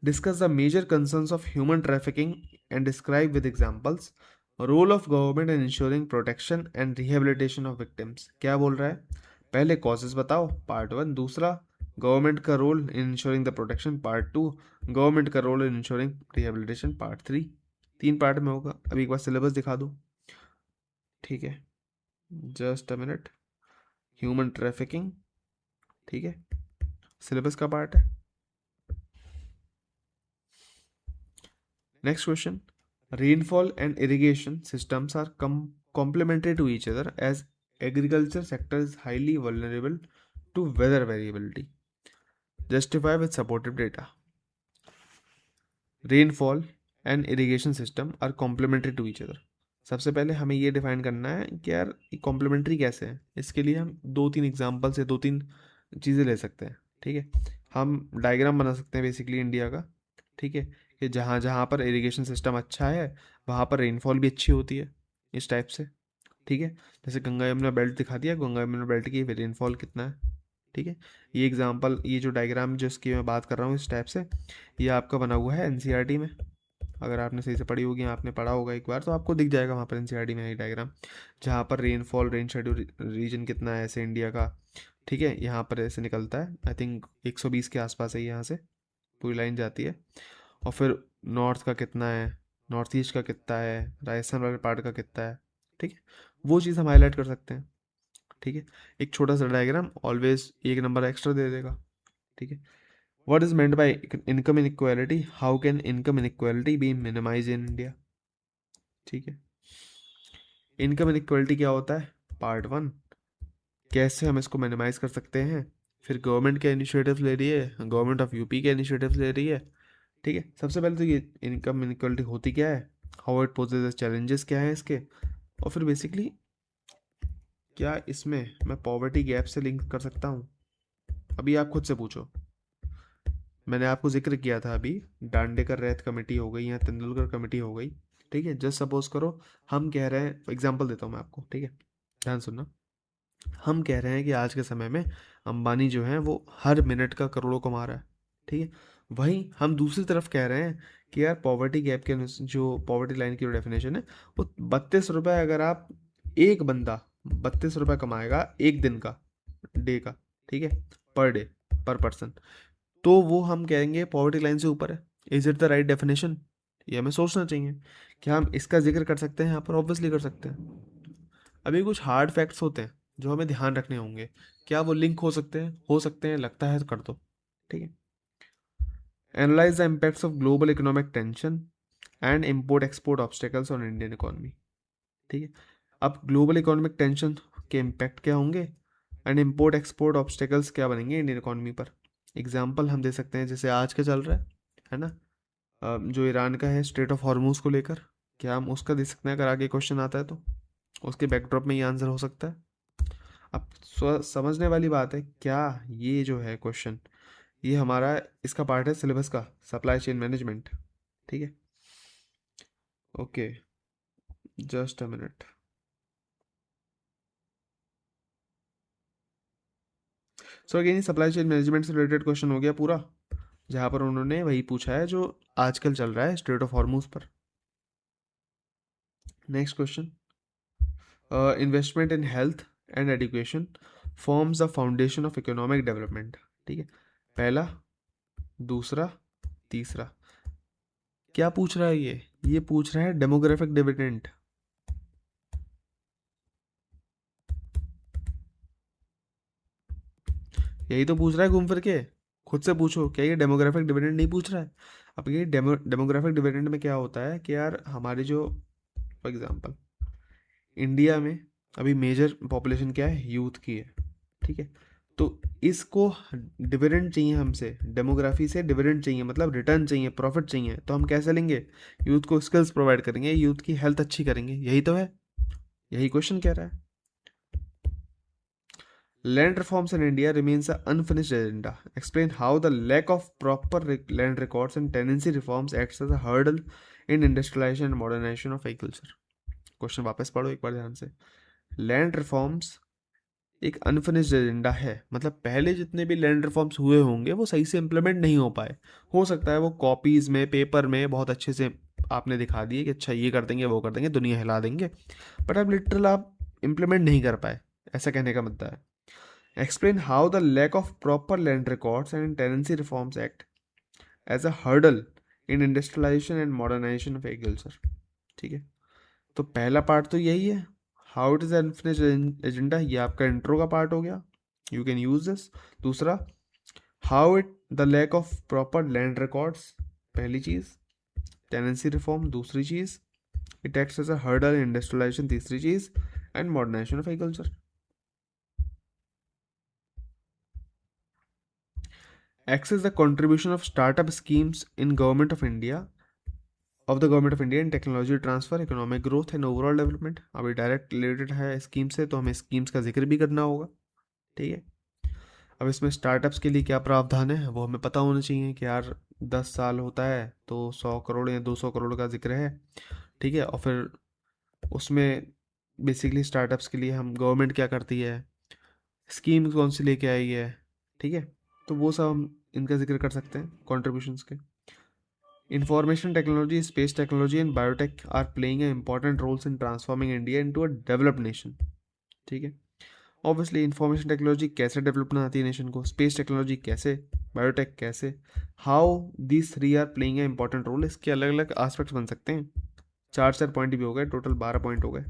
Discuss the major concerns of human trafficking and describe with examples role of government in ensuring protection and rehabilitation of victims. क्या बोल रहा है, पहले कॉजेज बताओ, पार्ट 1। दूसरा, गवर्नमेंट का role in ensuring the protection, part 2। Government का role in ensuring rehabilitation, part 3। 3 part में होगा। अभी एक बार सिलेबस दिखा दो, ठीक है, just a minute. Human trafficking, ठीक है, सिलेबस का पार्ट है। Next question, rainfall and irrigation systems are complementary to each other as agriculture sector is highly vulnerable to weather variability, justify with supportive data। rainfall and irrigation system are complementary to each other। सबसे पहले हमें ये define करना है कि यार complementary कैसे है। इसके लिए हम 2-3 एग्जाम्पल से 2-3 चीज़ें ले सकते हैं, ठीक है। हम डायग्राम बना सकते हैं बेसिकली इंडिया का, ठीक है, कि जहाँ जहाँ पर इरिगेशन सिस्टम अच्छा है वहाँ पर रेनफॉल भी अच्छी होती है, इस टाइप से, ठीक है। जैसे गंगा यमुना बेल्ट दिखा दिया, गंगा यमुना बेल्ट की रेनफॉल कितना है, ठीक है। ये एग्जांपल, ये जो डायग्राम जिसकी मैं बात कर रहा हूँ इस टाइप से, ये आपका बना हुआ है एनसीईआरटी में। अगर आपने सही से पढ़ी होगी, आपने पढ़ा होगा एक बार, तो आपको दिख जाएगा वहाँ पर एनसीईआरटी में ये डायग्राम, जहाँ पर रेनफॉल, रेन शेड्यूल रीजन कितना है ऐसे इंडिया का, ठीक है। यहाँ पर ऐसे निकलता है, आई थिंक 120 के आसपास है, यहाँ से पूरी लाइन जाती है। और फिर नॉर्थ का कितना है, नॉर्थ ईस्ट का कितना है, राजस्थान वाले पार्ट का कितना है, ठीक है। वो चीज़ हम हाईलाइट कर सकते हैं, ठीक है। एक छोटा सा डायग्राम ऑलवेज 1 नंबर एक्स्ट्रा दे देगा, ठीक है। What is meant by income inequality, how can income inequality be minimise in India, ठीक है। इनकम इनइक्वालिटी क्या होता है, पार्ट 1, कैसे हम इसको मिनिमाइज कर सकते हैं। फिर गवर्नमेंट क्या इनिशिएटिव ले रही है, गवर्नमेंट ऑफ यूपी क्या इनिशिएटिव ले रही है, ठीक है। सबसे पहले तो ये इनकम इनइक्वालिटी होती क्या है, हाउ इट पोजेस चैलेंजेस क्या है इसके, और फिर बेसिकली क्या इसमें मैं पॉवर्टी गैप से लिंक कर सकता हूँ। अभी आप खुद से पूछो, मैंने आपको जिक्र किया था अभी, दांडेकर रैत कमेटी हो गई या तेंदुलकर कमेटी हो गई, ठीक है। जस्ट सपोज करो हम कह रहे हैं, एग्जांपल देता हूँ मैं आपको, ठीक है, ध्यान सुनना। हम कह रहे हैं कि आज के समय में अंबानी जो है वो हर मिनट का करोड़ों कमा रहा है, ठीक है। वहीं हम दूसरी तरफ कह रहे हैं कि यार पॉवर्टी गैप के जो पॉवर्टी लाइन की जो डेफिनेशन है, वो 32 रुपये, अगर आप एक बंदा 32 रुपये कमाएगा एक दिन का, डे का, ठीक है, पर डे, पर पर्सन, तो वो हम कहेंगे पॉवर्टी लाइन से ऊपर है। Is it the right definition? ये हमें सोचना चाहिए। क्या हम इसका जिक्र कर सकते हैं यहाँ पर? ऑब्वियसली कर सकते हैं। अभी कुछ हार्ड फैक्ट्स होते हैं जो हमें ध्यान रखने होंगे। क्या वो लिंक हो सकते हैं? हो सकते हैं, लगता है तो कर दो, ठीक है। Analyse the impacts of global economic tension and import export obstacles on Indian economy, ठीक है। अब ग्लोबल इकोनॉमिक टेंशन के इम्पैक्ट क्या होंगे एंड इम्पोर्ट एक्सपोर्ट ऑब्स्टेकल्स क्या बनेंगे इंडियन इकोनॉमी पर। एग्जाम्पल हम दे सकते हैं, जैसे आज का चल रहा है ना, जो ईरान का है स्ट्रेट ऑफ हॉर्मूज को लेकर, क्या हम उसका दे सकते हैं अगर आगे क्वेश्चन आता है तो? उसके बैकड्रॉप में ये आंसर हो सकता है। अब समझने वाली बात है, क्या ये जो है क्वेश्चन, ये हमारा इसका पार्ट है सिलेबस का, सप्लाई चेन मैनेजमेंट, ठीक है। Okay, just a minute. So again supply chain management से रिलेटेड क्वेश्चन हो गया पूरा, जहाँ पर उन्होंने वही पूछा है जो आजकल चल रहा है, स्ट्रेट ऑफ हॉर्मूज पर। Next question, investment in health and education forms the foundation of economic development, ठीक है। पहला, दूसरा, तीसरा। क्या पूछ रहा है ये पूछ रहा है डेमोग्राफिक डिविडेंड। यही तो पूछ रहा है घूम फिर के। खुद से पूछो, क्या ये डेमोग्राफिक डिविडेंड नहीं पूछ रहा है? अब ये डेमोग्राफिक डिविडेंड में क्या होता है कि यार हमारी जो, फॉर एग्जांपल, इंडिया में अभी मेजर पॉपुलेशन क्या है? यूथ की है, ठीक है। तो इसको डिविडेंड चाहिए हमसे, डेमोग्राफी से डिविडेंड चाहिए, मतलब रिटर्न चाहिए, प्रॉफिट चाहिए, तो हम कैसे लेंगे? यूथ को स्किल्स प्रोवाइड करेंगे, यूथ की हेल्थ अच्छी करेंगे, यही तो है, यही क्वेश्चन कह रहा है। Land reforms in India remains an unfinished agenda. Explain how the lack of proper land records and tenancy reforms acts as a hurdle in industrialization and modernization of agriculture. Question वापस पढ़ो एक बार ध्यान से। Land reforms एक unfinished agenda है, मतलब पहले जितने भी लैंड रिफॉर्म्स हुए होंगे वो सही से इम्प्लीमेंट नहीं हो पाए। हो सकता है वो कॉपीज में, पेपर में बहुत अच्छे से आपने दिखा दिए कि अच्छा ये कर देंगे, वो कर देंगे, दुनिया हिला देंगे, बट अब लिटरल आप इम्प्लीमेंट नहीं कर पाए, ऐसा कहने का मतलब है। Explain how the lack of proper land records and tenancy reforms act as a hurdle in industrialization and modernization of agriculture, ठीक है। तो पहला पार्ट तो यही है, how it is unfinished agenda, ये आपका इंट्रो का पार्ट हो गया, यू कैन यूज दिस। दूसरा, how it the lack of proper land records, पहली चीज। टेनेंसी रिफॉर्म, दूसरी चीज। It acts as a hurdle in industrialisation, तीसरी चीज, and modernisation of agriculture. Access the contribution of startup schemes in government of India, of the government of India in technology transfer, economic growth and overall development। अभी direct related है scheme से, तो हमें schemes का जिक्र भी करना होगा, ठीक है। अब इसमें स्टार्टअप्स के लिए क्या प्रावधान है वो हमें पता होना चाहिए कि यार 10 साल होता है तो 100 करोड़ या 200 करोड़ का जिक्र है, ठीक है। और फिर उसमें बेसिकली स्टार्टअप्स के लिए हम, गवर्नमेंट क्या करती है, स्कीम कौन सी लेके आई है, ठीक है। तो वो सब हम इनका जिक्र कर सकते हैं कॉन्ट्रीब्यूशंस के। Information technology, space technology and biotech are playing an important roles in transforming India into a developed nation, ठीक है। ऑब्वियसली इंफॉर्मेशन टेक्नोलॉजी कैसे डेवलप बनाती है नेशन को, स्पेस टेक्नोलॉजी कैसे, बायोटेक कैसे, how these three are playing a important role, इसके अलग अलग एस्पेक्ट्स बन सकते हैं। चार चार पॉइंट भी हो गए, टोटल 12 पॉइंट हो गए,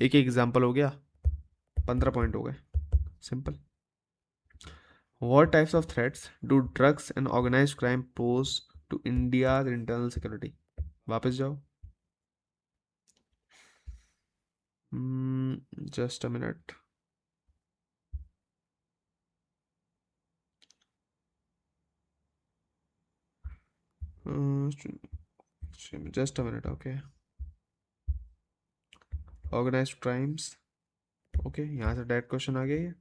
एक एग्जाम्पल हो गया, 15 पॉइंट हो गए, simple. What types of threats do drugs and organized crime pose to India's internal security? वापस जाओ, just a minute, just a minute, okay. Organised crimes, okay, यहाँ से डायरेक्ट क्वेश्चन आ गया ये।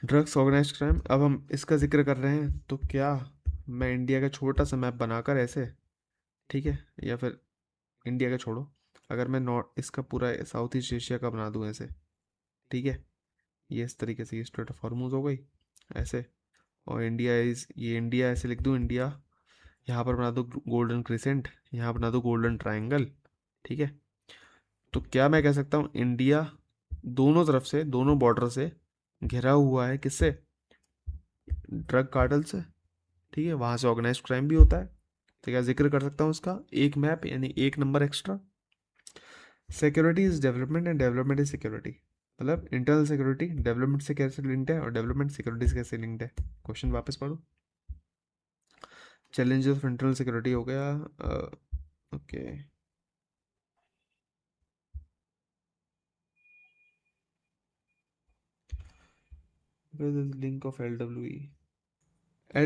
ड्रग्स ऑर्गेनाइज्ड क्राइम, अब हम इसका जिक्र कर रहे हैं तो क्या मैं इंडिया का छोटा सा मैप बनाकर ऐसे, ठीक है, या फिर इंडिया का छोड़ो, अगर मैं नॉर्थ इसका पूरा साउथ ईस्ट एशिया का बना दूँ ऐसे, ठीक है, ये इस तरीके से, ये स्ट्रेट ऑफ हॉर्मूज हो गई ऐसे, और इंडिया इज, ये इंडिया ऐसे लिख दूँ इंडिया, यहाँ पर बना दो गोल्डन क्रिसेंट, यहाँ बना दो गोल्डन ट्रायंगल, ठीक है। तो क्या मैं कह सकता हूँ इंडिया दोनों तरफ से, दोनों बॉर्डर से घिरा हुआ है, किससे, ड्रग कार्टल से, ठीक है, वहाँ से ऑर्गेनाइज क्राइम भी होता है। तो क्या जिक्र कर सकता हूँ उसका, एक मैप यानी एक number extra. Security is development and development is security, मतलब इंटरनल सिक्योरिटी डेवलपमेंट से कैसे लिंक्ड है और डेवलपमेंट सिक्योरिटी से कैसे लिंक्ड है। क्वेश्चन वापस पढ़ो, चैलेंजेस ऑफ इंटरनल सिक्योरिटी हो गया, okay, link of L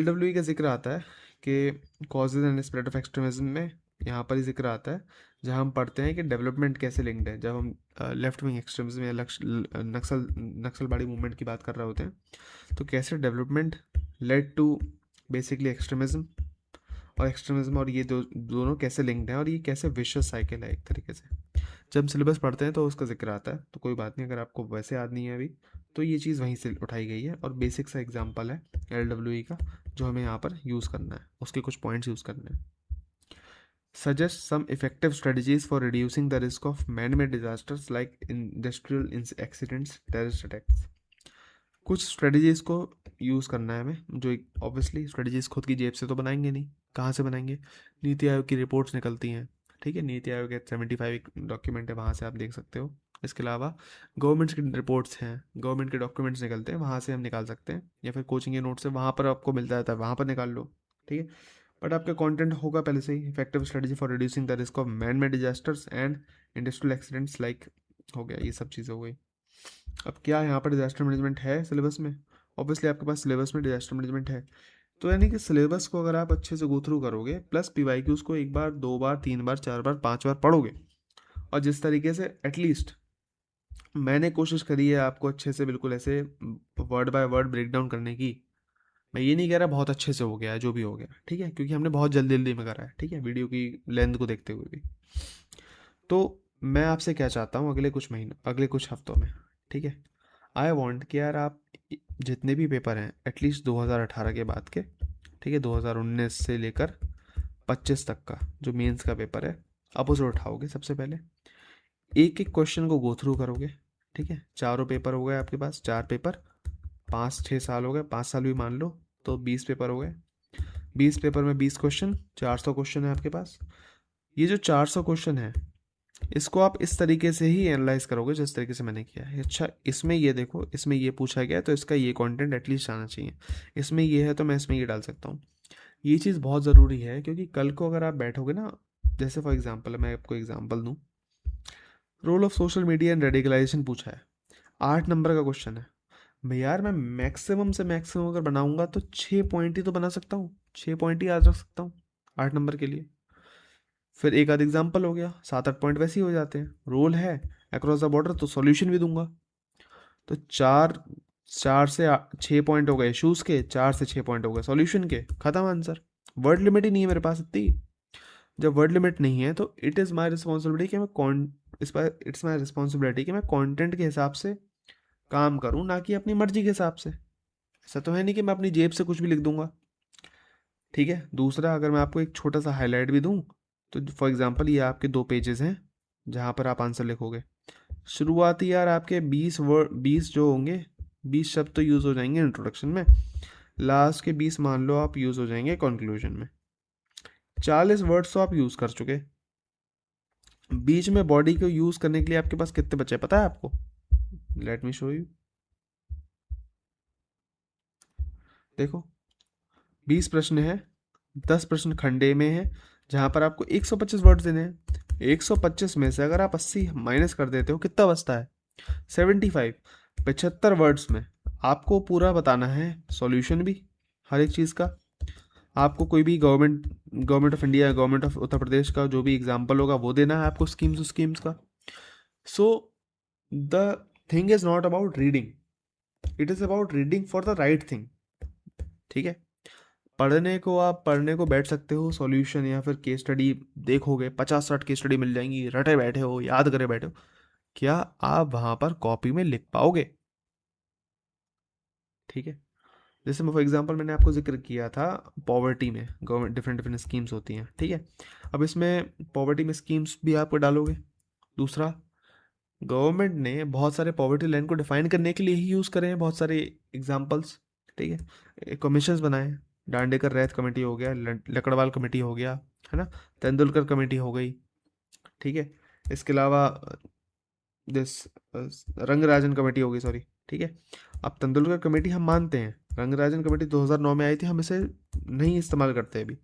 W का जिक्र आता है कि causes and spread of extremism में, यहाँ पर ही जिक्र आता है जहाँ हम पढ़ते हैं कि डेवलपमेंट कैसे लिंक्ड है, जब हम लेफ्ट विंग एक्सट्रीमिज्म या नक्सलवादी मूवमेंट की बात कर रहे होते हैं, तो कैसे development led to basically extremism, और एक्सट्रीमिज्म और ये दोनों कैसे लिंक्ड हैं, और ये कैसे विशेष साइकिल है एक तरीके से। जब हम सिलेबस पढ़ते हैं तो उसका जिक्र आता है, तो कोई बात नहीं, अगर आपको वैसे याद नहीं है अभी तो ये चीज़ वहीं से उठाई गई है, और बेसिक सा एग्जाम्पल है एल का जो हमें यहाँ पर यूज़ करना है, उसके कुछ पॉइंट्स यूज़ करने हैं। Suggest some effective strategies for reducing the risk of man made disasters like industrial accidents, terrorist attacks. कुछ स्ट्रेटजीज को यूज़ करना है हमें, जो ऑब्वियसली स्ट्रेटजीज खुद की जेब से तो बनाएंगे नहीं, कहाँ से बनाएंगे, नीति आयोग की रिपोर्ट्स निकलती हैं, ठीक है, नीति आयोग के 75 एक डॉक्यूमेंट है, वहाँ से आप देख सकते हो। इसके अलावा गवर्नमेंट्स की रिपोर्ट्स हैं, गवर्नमेंट के डॉक्यूमेंट्स निकलते हैं, वहाँ से हम निकाल सकते हैं, या फिर कोचिंग के नोट से वहाँ पर आपको मिल जाता है, वहाँ पर निकाल लो, ठीक है। बट आपका कंटेंट होगा पहले से ही, effective strategy for reducing the risk of man made disasters and industrial accidents like, हो गया, ये सब चीज़ें हो गई। अब क्या यहाँ पर डिजास्टर मैनेजमेंट है सिलेबस में, ऑब्वियसली आपके पास सिलेबस में डिजास्टर मैनेजमेंट है, तो यानी कि सिलेबस को अगर आप अच्छे से गो थ्रू करोगे, प्लस पीवाईक्यूज को एक बार, दो बार, तीन बार, चार बार, पांच बार पढ़ोगे, और जिस तरीके से एटलीस्ट मैंने कोशिश करी है आपको अच्छे से बिल्कुल ऐसे word by word break down करने की, मैं ये नहीं कह रहा बहुत अच्छे से हो गया है जो भी हो गया, ठीक है, क्योंकि हमने बहुत जल्दी जल्दी में करा है, ठीक है, वीडियो की लेंथ को देखते हुए भी। तो मैं आपसे क्या चाहता हूँ अगले कुछ महीनों, अगले कुछ हफ्तों में, ठीक है, आई वॉन्ट कि यार आप जितने भी पेपर हैं एटलीस्ट 2018 के बाद के, ठीक है, 2019 से लेकर 25 तक का जो मेंस का पेपर है, आप उसे उठाओगे सबसे पहले, एक एक क्वेश्चन को गो थ्रू करोगे, ठीक है, चारों पेपर हो गए आपके पास, चार पेपर, 5-6 साल हो गए, 5 साल भी मान लो, तो 20 पेपर हो गए, 20 पेपर में 20 क्वेश्चन, 400 क्वेश्चन है आपके पास। ये जो 400 क्वेश्चन है, इसको आप इस तरीके से ही एनालाइज करोगे जिस तरीके से मैंने किया है। अच्छा, इसमें ये देखो, इसमें ये पूछा गया है तो इसका ये कंटेंट एटलीस्ट आना चाहिए, इसमें ये है तो मैं इसमें ये डाल सकता हूँ। ये चीज़ बहुत ज़रूरी है, क्योंकि कल को अगर आप बैठोगे ना, जैसे फॉर एग्जांपल मैं आपको एग्जांपल दूँ, role of social media and radicalisation पूछा है, 8 नंबर का क्वेश्चन है भैया, यार मैं मैक्सिमम से मैक्सिमम अगर बनाऊंगा तो 6 पॉइंट ही तो बना सकता हूँ, 6 पॉइंट ही याद रख सकता हूँ 8 नंबर के लिए। फिर एक आध एग्जाम्पल हो गया, 7-8 पॉइंट वैसे ही हो जाते हैं, रोल है अक्रॉस द बॉर्डर तो सॉल्यूशन भी दूंगा। तो चार, 6 पॉइंट हो गए इशूज़ के, 4 से 6 पॉइंट हो गए सॉल्यूशन के, खत्म आंसर। वर्ड लिमिट ही नहीं है मेरे पास इतनी। जब वर्ड लिमिट नहीं है तो इट इज़ माई रिस्पॉन्सिबिलिटी कि मैं कौन, इस पर इट्स माई रिस्पॉन्सिबिलिटी कि मैं कंटेंट के हिसाब से काम करूँ, ना कि अपनी मर्जी के हिसाब से। ऐसा तो है नहीं कि मैं अपनी जेब से कुछ भी लिख दूंगा, ठीक है। दूसरा, अगर मैं आपको एक छोटा सा हाईलाइट भी दूं, तो फॉर एग्जांपल ये आपके 2 पेजेस हैं जहाँ पर आप आंसर लिखोगे। शुरुआती यार आपके 20 वर्ड, 20 जो होंगे, 20 शब्द तो यूज़ हो जाएंगे इंट्रोडक्शन में, लास्ट के 20 मान लो आप यूज़ हो जाएंगे कंक्लूजन में। 40 वर्ड्स तो आप यूज़ कर चुके, बीच में बॉडी को यूज़ करने के लिए आपके पास कितने बचे पता है आपको? Let me show you. देखो, 20 प्रश्न है, 10 प्रश्न खंडे में है, जहाँ पर आपको 125 वर्ड देने हैं। 125 में से अगर आप 80 माइनस कर देते हो, कितना बचता है? 75। 75 वर्ड्स में आपको पूरा बताना है, सॉल्यूशन भी हर एक चीज़ का। आपको कोई भी government of India, government of Uttar Pradesh का जो भी एग्जाम्पल होगा वो देना है आपको, स्कीम्स का। So the thing is not about reading, it is about reading for the right thing. ठीक है, पढ़ने को बैठ सकते हो, सॉल्यूशन या फिर केस स्टडी देखोगे, 50-60 केस स्टडी मिल जाएंगी, रटे बैठे हो, याद करे बैठे हो, क्या आप वहाँ पर कॉपी में लिख पाओगे? ठीक है, जैसे फॉर एग्जांपल मैंने आपको जिक्र किया था पॉवर्टी में गवर्नमेंट डिफरेंट डिफरेंट स्कीम्स होती हैं। ठीक है, अब इसमें पॉवर्टी में स्कीम्स भी आप डालोगे। दूसरा, गवर्नमेंट ने बहुत सारे पॉवर्टी लाइन को डिफाइन करने के लिए ही यूज़ करे हैं बहुत सारे एग्जांपल्स। ठीक है, कमीशंस बनाए, दांडेकर रैत कमेटी हो गया, लकड़वाल कमेटी हो गया, है ना, तेंदुलकर कमेटी हो गई। ठीक है, इसके अलावा दिस रंगराजन कमेटी हो गई, सॉरी। ठीक है, अब तेंदुलकर कमेटी हम मानते हैं, रंगराजन कमेटी 2009 में आई थी, हम इसे नहीं इस्तेमाल करते अभी,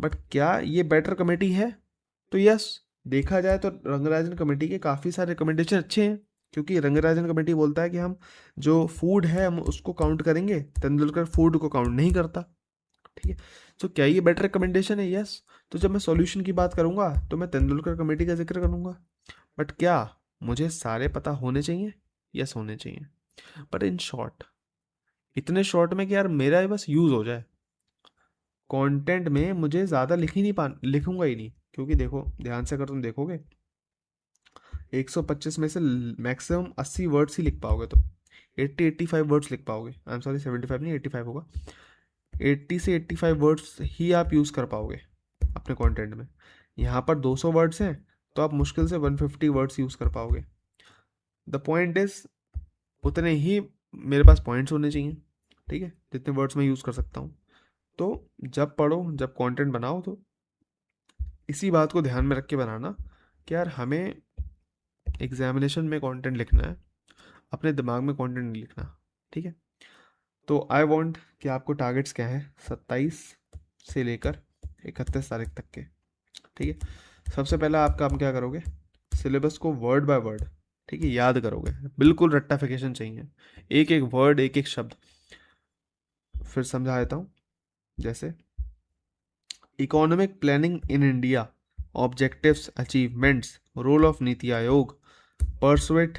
बट क्या ये बेटर कमेटी है? तो यस, देखा जाए तो रंगराजन कमेटी के काफ़ी सारे रिकमेंडेशन अच्छे हैं, क्योंकि रंगराजन कमेटी बोलता है कि हम जो फूड है हम उसको काउंट करेंगे, तेंदुलकर फूड को काउंट नहीं करता। ठीक है, तो क्या ये बेटर रिकमेंडेशन है? यस। तो जब मैं सॉल्यूशन की बात करूंगा तो मैं तेंदुलकर कमेटी का जिक्र करूंगा, बट क्या मुझे सारे पता होने चाहिए? यस, होने चाहिए, बट इन शॉर्ट, इतने शॉर्ट में कि यार मेरा बस यूज़ हो जाए। कंटेंट में मुझे ज़्यादा लिखूंगा ही नहीं, क्योंकि देखो ध्यान से अगर तुम देखोगे 125 में से मैक्सिमम 80 वर्ड्स ही लिख पाओगे तुम, 80-85 वर्ड्स लिख पाओगे। आई एम सॉरी, 75 नहीं, 85 होगा। 80 से 85 वर्ड्स ही आप यूज़ कर पाओगे अपने कंटेंट में। यहाँ पर 200 वर्ड्स हैं तो आप मुश्किल से 150 वर्ड्स यूज़ कर पाओगे। द पॉइंट इज, उतने ही मेरे पास पॉइंट्स होने चाहिए, ठीक है, जितने वर्ड्स मैं यूज़ कर सकता हूँ। तो जब पढ़ो, जब कंटेंट बनाओ, तो इसी बात को ध्यान में रख के बनाना कि यार हमें एग्जामिनेशन में कंटेंट लिखना है, अपने दिमाग में कंटेंट नहीं लिखना। ठीक है, तो आई वांट कि आपको टारगेट्स क्या है 27 से लेकर 31 तारीख तक के। ठीक है, सबसे पहला आप काम क्या करोगे, सिलेबस को वर्ड बाय वर्ड, ठीक है, याद करोगे, बिल्कुल रट्टाफिकेशन चाहिए, एक एक वर्ड, एक एक शब्द। फिर समझा देता हूँ, जैसे economic planning in India, objectives, achievements, role of NITI Aayog, pursuit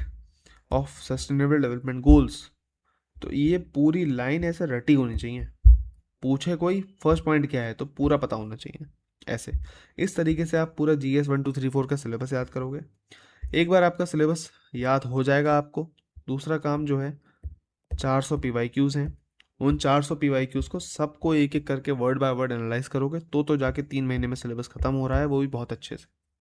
of sustainable development goals. तो ये पूरी लाइन ऐसे रटी होनी चाहिए, पूछे कोई फर्स्ट पॉइंट क्या है तो पूरा पता होना चाहिए। ऐसे इस तरीके से आप पूरा GS 1 2 3 4 का सिलेबस याद करोगे। एक बार आपका सिलेबस याद हो जाएगा आपको, दूसरा काम जो है 400 PYQs हैं, उन 400 PYQs को सबको एक एक करके वर्ड बाय वर्ड एनालाइज करोगे, तो जाके 3 महीने में सिलेबस खत्म हो रहा है, वो भी बहुत अच्छे से।